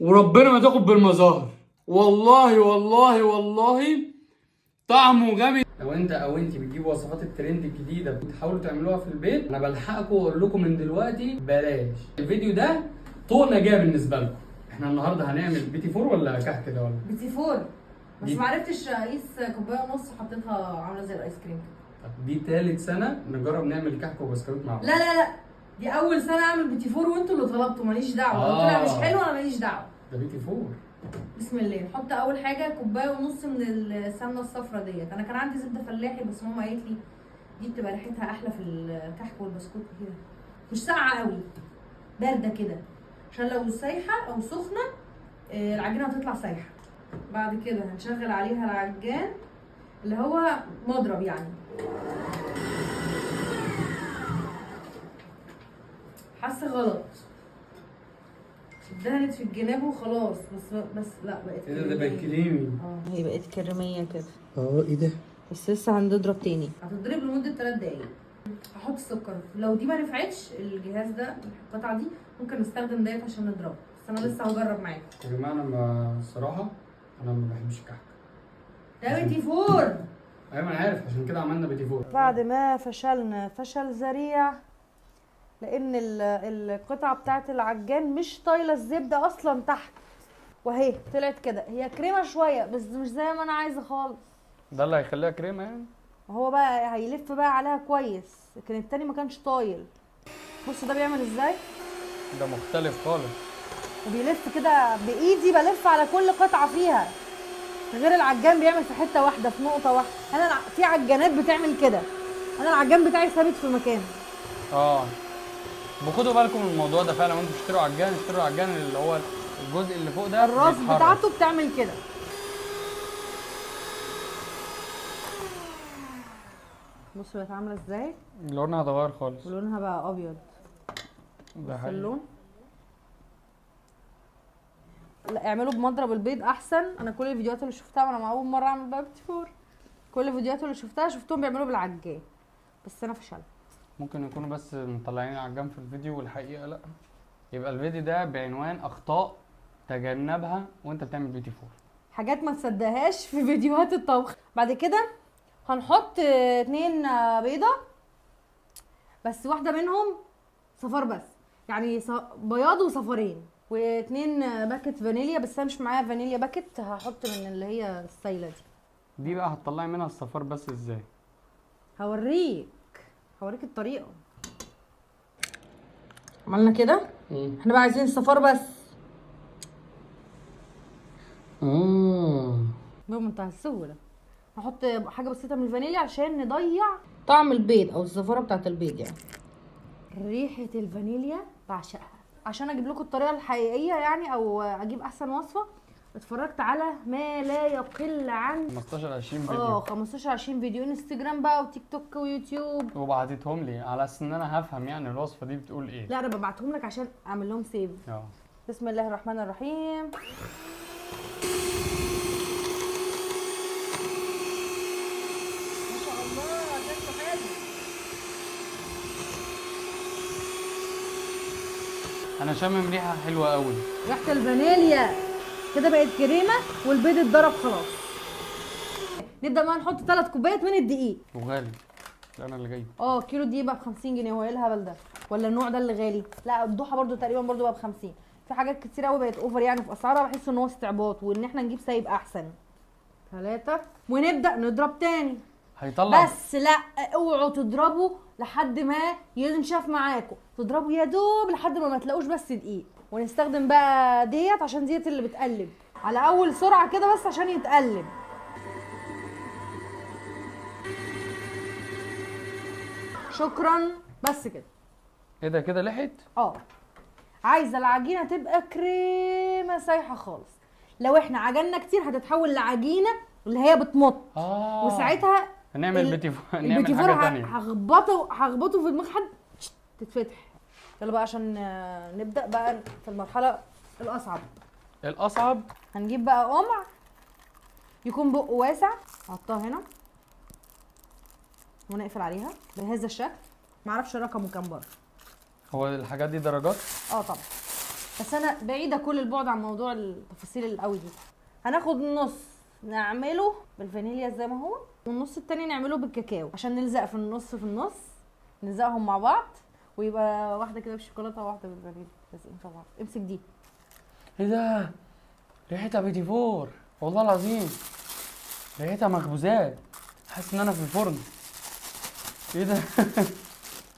وربنا ما تاخد بالمظاهر. والله والله والله طعمه جامد. لو انت او انت بتجيبوا وصفات الترند الجديده بتحاولوا تعملوها في البيت، انا بلحقكم واقول لكم من دلوقتي بلاش. الفيديو ده طوق نجاه بالنسبه لكم. احنا النهارده هنعمل بيتي فور ولا كحك كده ولا بيتي فور، بس ما عرفتش اقيس كوبايه ونص حطيتها عامله زي الايس كريم كده. طب دي تالت سنه نجرب نعمل كحك وبسكويت مع بعض. لا لا لا، دي اول سنه اعمل بيتي فور وانتوا اللي طلبتوا، ماليش دعوه. لو طلع مش حلو انا ماليش دعوه. ده بيتي فور. بسم الله. نحط اول حاجه كوبايه ونص من السمنه الصفرا ديت. انا كان عندي زبده فلاحي بس ماما قالت لي دي بتبقى ريحتها احلى في الكحك والبسكوت كده. مش ساقعه قوي، بارده كده، عشان لو سايحه او سخنه العجينه هتطلع سايحه. بعد كده هنشغل عليها العجان اللي هو مضرب يعني. حاسه غلط، اتدهنت في الجناب وخلاص. بس لا بقت ايه ده بقت كريمي. هي بقت كريميه كده. ايه ده؟ بس لسه هنضرب تاني. هتضرب لمده 3 دقايق. هحط السكر. لو دي ما نفعتش الجهاز ده، القطعه دي ممكن نستخدم ديت عشان نضربها، بس انا لسه هجرب معاكم. يا جماعه انا الصراحه انا ما بحبش الكحك. ده بيتي فور. ايوه انا عارف، عشان كده عملنا بيتي فور. بعد ما فشلنا فشل ذريع، لان القطعه بتاعت العجان مش طايله الزبده اصلا تحت، وهي طلعت كده. هي كريمه شويه بس مش زي ما انا عايزه خالص. ده اللي هيخليها كريمه يعني. هو بقى هيلف بقى عليها كويس، لكن التاني ما كانش طايل. بص ده بيعمل ازاي، ده مختلف خالص. وبيلف كده بايدي، بلف على كل قطعه فيها، غير العجان بيعمل في حته واحده في نقطه واحده. انا في عجانات بتعمل كده، انا العجان بتاعي ثابت في مكانه. خدوا بالكم من الموضوع ده فعلا. وانتوا بتشتروا عجان، اشتروا عجان اللي هو الجزء اللي فوق ده الراس بيتحرك. بتاعته بتعمل كده. بص بقت عامله ازاي، لونها اتغير خالص ولونها بقى ابيض. ده بص حقيقي. اللون. لا اعملوا بمضرب البيض احسن. انا كل الفيديوهات اللي شفتها، وانا مع اول مره اعمل بقى بيتي فور، كل الفيديوهات اللي شفتها شفتهم بيعملوا بالعجان، بس انا فشلت. ممكن يكونوا بس مطلعين العجان في الفيديو والحقيقه لا. يبقى الفيديو ده بعنوان اخطاء تجنبها وانت بتعمل بيتي فور. حاجات ما تصدقهاش في فيديوهات الطبخ. بعد كده هنحط 2 بيضه، بس واحده منهم صفار بس، يعني بياض وصفارين، و2 باكت فانيليا. بس انا مش معايا فانيليا باكت، هحط من اللي هي السايله دي. بقى هتطلعي منها الصفار بس ازاي؟ هوريك الطريقه. عملنا كده. احنا بقى عايزين الصفار بس. بمنتهى السهوله. هحط حاجه بسيطه من الفانيليا عشان نضيع طعم البيض او الزفاره بتاعت البيض يعني. ريحه الفانيليا بعشقها. عشان اجيب لكم الطريقه الحقيقيه يعني، او اجيب احسن وصفه، اتفرجت على ما لا يقل عن 15 20 فيديو. 15 20 فيديو انستجرام بقى وتيك توك ويوتيوب، وبعتتهم لي على اساس ان انا هفهم يعني الوصفه دي بتقول ايه. لا انا ببعتهم لك عشان اعمل لهم سيف. بسم الله الرحمن الرحيم. ما شاء الله شكله حلو. انا شامم ريحه حلوه قوي. ريحه الفانيليا كده بقت كريمه، والبيض اتضرب خلاص. نبدا بقى نحط 3 كوبايات من الدقيق. وغالي. انا اللي جايب. كيلو دقيق بقى ب 50 جنيه. هو ايه الهبل ده؟ ولا النوع ده اللي غالي؟ لا الضحى برده تقريبا برده بقى ب 50. في حاجات كتير قوي بقت اوفر يعني في اسعارها. بحس ان هو استعباط، وان احنا نجيب سايب احسن. 3 ونبدا نضرب تاني. هيطلع بس لا اوعوا تضربوا لحد ما ينشف معاكم. تضربوا يا دوب لحد ما تلاقوش بس دقيق. ونستخدم بقى ديت عشان ديت اللي بتقلب على اول سرعه كده بس عشان يتقلب. شكرا. بس كده. ايه ده كده لحقت؟ عايزه العجينه تبقى كريمه سايحه خالص. لو احنا عجننا كتير هتتحول لعجينه اللي هي بتمط. وساعتها هنعمل بيتي فور. البيتي فور هخبطه في دماغ حد تتفتح. يلا بقى عشان نبدا بقى في المرحله الاصعب. هنجيب بقى قمع يكون بقه واسع. احطها هنا ونقفل عليها بهذا الشكل. معرفش رقمه كام بره. هو الحاجات دي درجات؟ طبعا. بس انا بعيده كل البعد عن موضوع التفاصيل القوي دي. هناخد نص نعمله بالفانيليا زي ما هو، والنص التاني نعمله بالكاكاو عشان نلزق في النص نلزقهم مع بعض ويبقى واحده كده بالشوكولاته وواحده بالفانيليا لازقين في بعض. امسك دي. ايه ده؟ ريحتها بيتي فور والله العظيم، ريحتها مخبوزات، حاسس ان انا في الفرن. ايه ده؟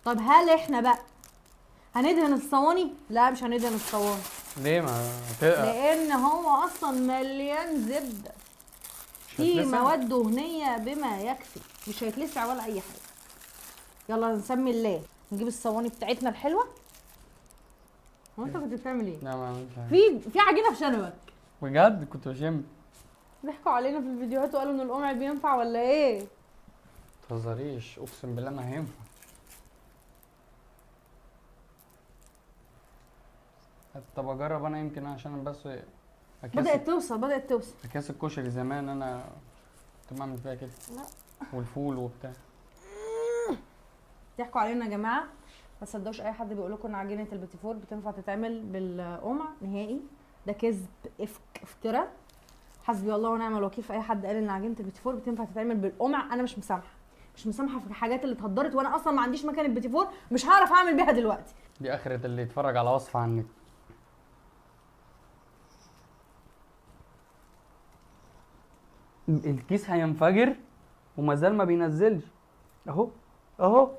طب هل احنا بقى هندهن الصواني؟ لا مش هندهن الصواني. ليه؟ ما لان هو اصلا مليان زبده، في مواد دهنيه بما يكفي، مش هيتلسع ولا اي حاجه. يلا نسمي الله، نجيب الصواني بتاعتنا الحلوه. هو انت كنت بتعمل ايه؟ لا ما عملتش حاجه في عجينه في شنبك. بجد، كنت بشم. ضحكوا علينا في الفيديوهات وقالوا ان القمع بينفع ولا ايه؟ متهزريش، اقسم بالله ما هينفع. طب اجرب انا يمكن، عشان بس بدات توصل. اكياس الكشري زمان انا كنت بعمل فيها كده. لا والفول وبتاع. ضحكوا علينا يا جماعه، ما تصدقوش اي حد بيقول لكم ان عجينه البيتي فور بتنفع تتعمل بالقمع نهائي. ده كذب، افتراء. حسبي الله ونعم الوكيل في اي حد قال ان عجينه البيتي فور بتنفع تتعمل بالقمع. انا مش مسامحه في الحاجات اللي اتهدرت، وانا اصلا ما عنديش مكنه بيتي فور، مش هعرف اعمل بيها دلوقتي. دي اخرة اللي يتفرج على وصفه عن النت. الكيس هينفجر ومازال ما بينزلش. اهو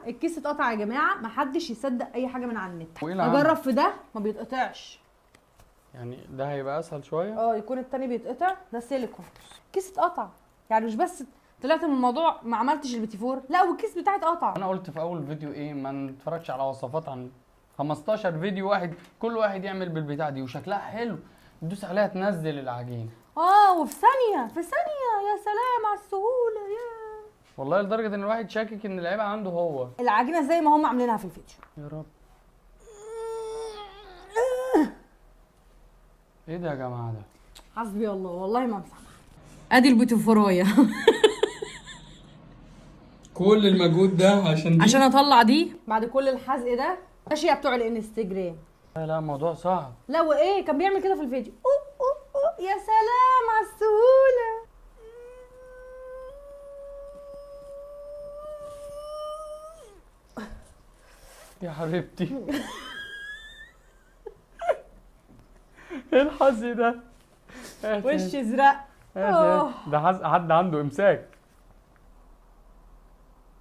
الكيس اتقطع يا جماعه، محدش يصدق اي حاجه من على النت. وإيه اجرب في ده ما بيتقطعش. يعني ده هيبقى اسهل شويه. يكون التاني بيتقطع، ده سيليكون. الكيس اتقطع، يعني مش بس طلعت من الموضوع ما عملتش البيتي فور، لا والكيس بتاعي اتقطع. انا قلت في اول فيديو ايه، ما نتفرجش على وصفات عن 15 فيديو واحد، كل واحد يعمل بالبتاع دي وشكلها حلو، تدوس عليها تنزل العجين. وفي ثانيه يا سلام على السهوله يا والله لدرجه ان الواحد شاكك ان العيب عنده هو. العجينه زي ما هم عاملينها في الفيديو. يا رب. ايه ده يا جماعه ده؟ حسبي الله والله ما مسامحه. ادي البيتي فورايه. كل المجهود ده عشان اطلع دي بعد كل الحزق ده. ماشي يا بتوع الانستجرام. لا الموضوع صعب. لا وايه كان بيعمل كده في الفيديو. يا سلام على السهوله. يا حبيبتي. ايه الحظ ده؟ وش ازرق. ده حد عنده امساك.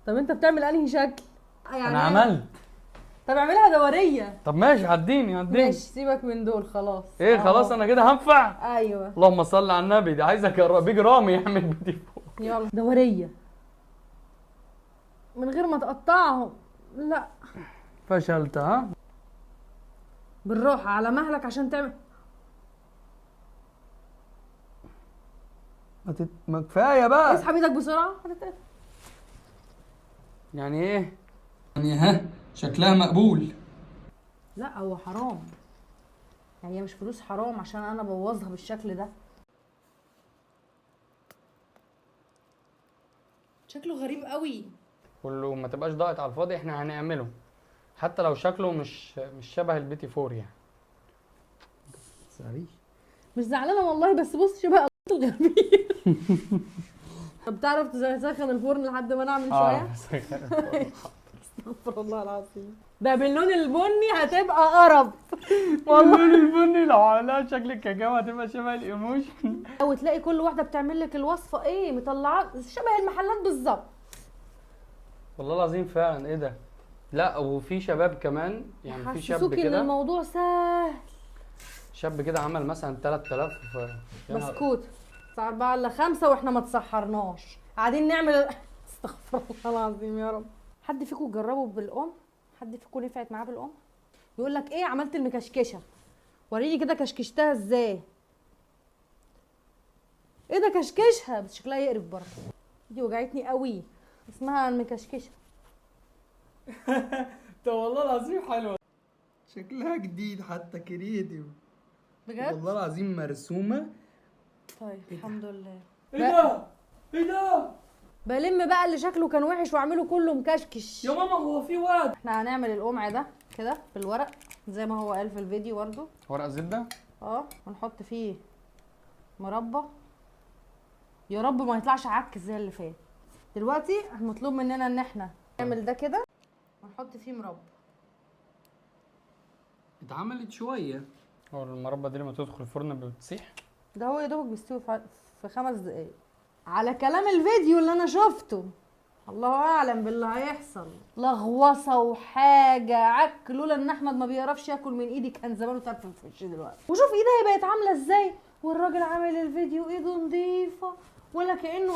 طب انت بتعمل انهي شكل؟ يعني انا عملت. طب اعملها دوريه. طب ماشي، عديني. ماشي سيبك من دول خلاص. ايه خلاص انا كده هنفع؟ ايوه. اللهم صل على النبي. ده عايزك بيج رامي يعمل بيتي فور. يلا دوريه من غير ما تقطعهم. لا فشلت. ها بالراحه على مهلك عشان تعمل. ما كفايه بقى. اسحب ايدك بسرعه. يعني ايه؟ يعني شكلها مقبول. لا هو حرام، يعني هي مش فلوس حرام عشان انا بوظها بالشكل ده. شكله غريب قوي. كله ما تبقاش ضاغط على الفاضي، احنا هنعمله حتى لو شكله مش شبه البيتي فور يعني. مش زعلانه والله، بس بص شبه الغربيه. طب تعرف تسخن الفرن لحد ما نعمل شويه؟ استغفر الله العظيم. ده باللون البني هتبقى قرف. والله اللون البني لو عملها شكل الكاكاو هتبقى شبه الايموشن. او تلاقي كل واحده بتعمل لك الوصفه ايه مطلعه شبه المحلات بالظبط. والله العظيم فعلا. ايه ده؟ لا وفي شباب كمان، يعني في شاب كده ان الموضوع سهل. شاب كده عمل مثلا 3000 بسكوت الساعه 4 إلا 5 واحنا ما اتسحرناش قاعدين نعمل. استغفر الله العظيم يا رب. حد فيكم جربه بالقمع؟ حد فيكم نفعت معاه بالقمع؟ يقول لك ايه عملت المكشكشه، وريني كده كشكشتها ازاي. ايه ده كشكشها، بس شكلها يقرف برضه. دي وجعتني قوي، اسمها المكشكشه. طب والله العظيم حلوه، شكلها جديد حتى كرييتيف بجد والله العظيم مرسومه. طيب الحمد لله. ايه ده؟ بلم بقى اللي شكله كان وحش واعمله كله مكشكش. يا ماما هو في واد. احنا هنعمل القمع ده كده في الورق زي ما هو قال في الفيديو برضه. ورق زبده. ونحط فيه مربى. يا رب ما يطلعش عك زي اللي فات. دلوقتي المطلوب مننا ان احنا نعمل ده كده ونحط فيه مربى. اتعملت شويه. هو المربى دي لما تدخل الفرن بتسيح؟ ده هو يا دوبك بيستوي في 5 دقايق على كلام الفيديو اللي انا شفته. الله اعلم باللي هيحصل. لغوصه وحاجه عك. لولا ان احمد ما بيعرفش ياكل من ايدي كان زمانه ترفل في وشي دلوقتي. وشوف ايديا بقت عامله ازاي، والراجل عامل الفيديو ايده نظيفه ولا كانه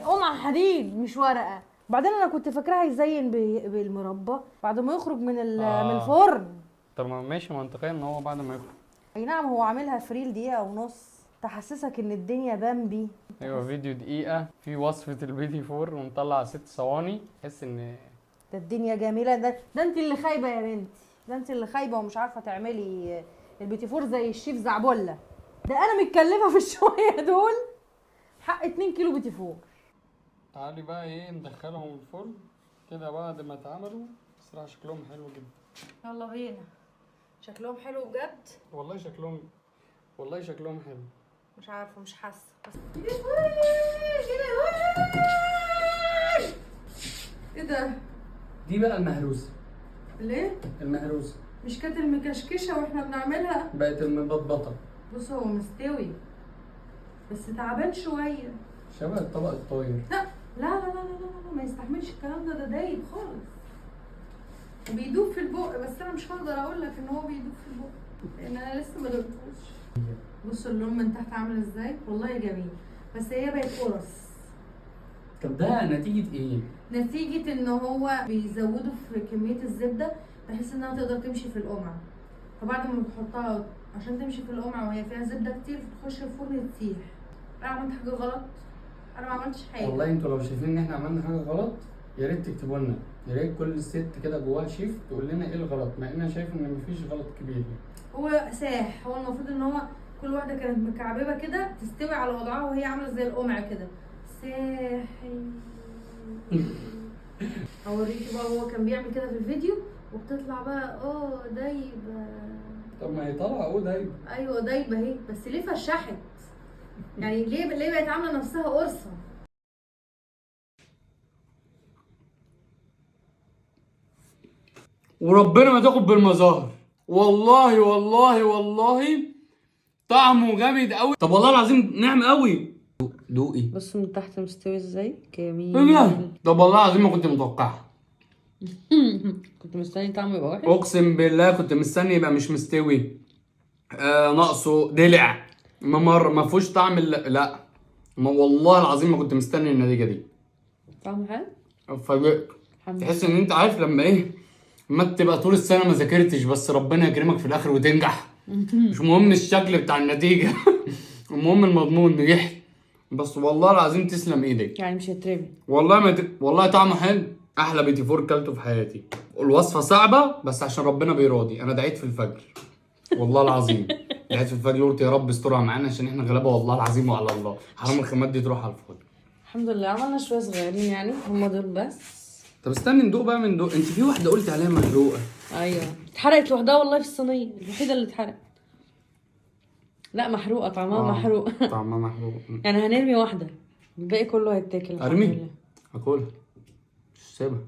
قمع حديد مش ورقه. بعدين انا كنت فاكراها هيزين بالمربى بعد ما يخرج من الفرن. طب ما ماشي منطقيا ان هو بعد ما يخرج. اي نعم هو عاملها فريل دقيقه ونص تحسسك ان الدنيا بامبي. ايوه فيديو دقيقه في وصفه البيتي فور ومطلع 6 ثواني. تحس ان ده الدنيا جميله. ده انت اللي خايبه يا بنتي. ده انت اللي خايبه ومش عارفه تعملي البيتي فور زي الشيف زعبله. ده انا متكلفه في الشويه دول حق 2 كيلو بيتي فور. تعالي بقى ندخلهم الفرن كده بعد ما اتعملوا. بصراحه شكلهم حلو جدا. يلا بينا. شكلهم حلو بجد. والله شكلهم حلو. مش عارفه مش حاسه بس. ايه ده؟ دي بقى المهروسه. ليه؟ المهروسه مش كانت المكشكشه واحنا بنعملها؟ بقت المبطبطه. بص هو مستوي بس تعبان شويه. شبه الطبق الطاير. لا لا لا لا لا لا ما يستحملش الكلام ده. ده دايب خالص وبيدوب في البق. بس انا مش هقدر اقول لك ان هو بيدوب في البق لان انا لسه ما دقتوش. بصوا اللون من تحت عامل ازاي. والله جميل بس هي بقت قرص. طب ده نتيجه ايه؟ نتيجه ان هو بيزودوا في كميه الزبده بحيث انها تقدر تمشي في القمع. فبعد ما بتحطها عشان تمشي في القمع وهي فيها زبده كتير تخش الفرن تسيح. انا عملت حاجه غلط؟ انا ما عملتش حاجه. والله انتوا لو شايفين ان احنا عملنا حاجه غلط يا ريت تكتبوا لنا. يا ريت كل ست كده جواها شيف تقول لنا ايه الغلط، مع ان انا شايف ان مفيش غلط كبير يعني. هو ساح. هو المفروض ان هو كل واحده كانت مكعببه كده تستوي على وضعها وهي عامله زي القمع كده. ساحي. اوريكي بقى هو كان بيعمل كده في الفيديو وبتطلع بقى دايبه. طب ما هي طالعه دايبه. ايوه دايبه اهي بس ليه فشحت؟ يعني ليه بقت عامله نفسها قرصه؟ وربنا ما تاخد بالمظاهر. والله والله والله طعمه جامد قوي. طب والله العظيم ناعم قوي. دوقي. بص من تحت مستوي ازاي. جميل. ايه طب والله العظيم ما كنت متوقعها. كنت مستني طعمه يبقى وحش. اقسم بالله كنت مستني يبقى مش مستوي. ناقصه دلع. ما فيهوش طعم. لا ما والله العظيم ما كنت مستني النتيجه دي. طعمه حلو. اتفاجئت. تحس ان انت عارف لما ما تبقى طول السنه ما ذاكرتش بس ربنا يكرمك في الاخر وتنجح. مش مهم الشكل بتاع النتيجه. المهم المضمون نجحت. بس والله العظيم تسلم ايدك. يعني مش هترمي. والله طعمه حلو. احلى بيتي فور كلته في حياتي. الوصفه صعبه بس عشان ربنا بيراضي. انا دعيت في الفجر والله العظيم. دعيت في الفجر قلت يا رب استرها معانا عشان احنا غلابه والله العظيم وعلى الله. حرام الخامات دي تروح على الفاضي. الحمد لله عملنا شويه صغيرين يعني هم دول بس. طب استني ندوق بقى من دوق. انت في واحده قلت عليها محروقه. ايوه اتحرقت لوحدها والله في الصينيه الوحيده اللي اتحرقت. لا محروقه طعمها محروق. طعمها محروق. يعني هنرمي واحده الباقي كله هيتاكل. ارمي. هاكلها مش سيبها.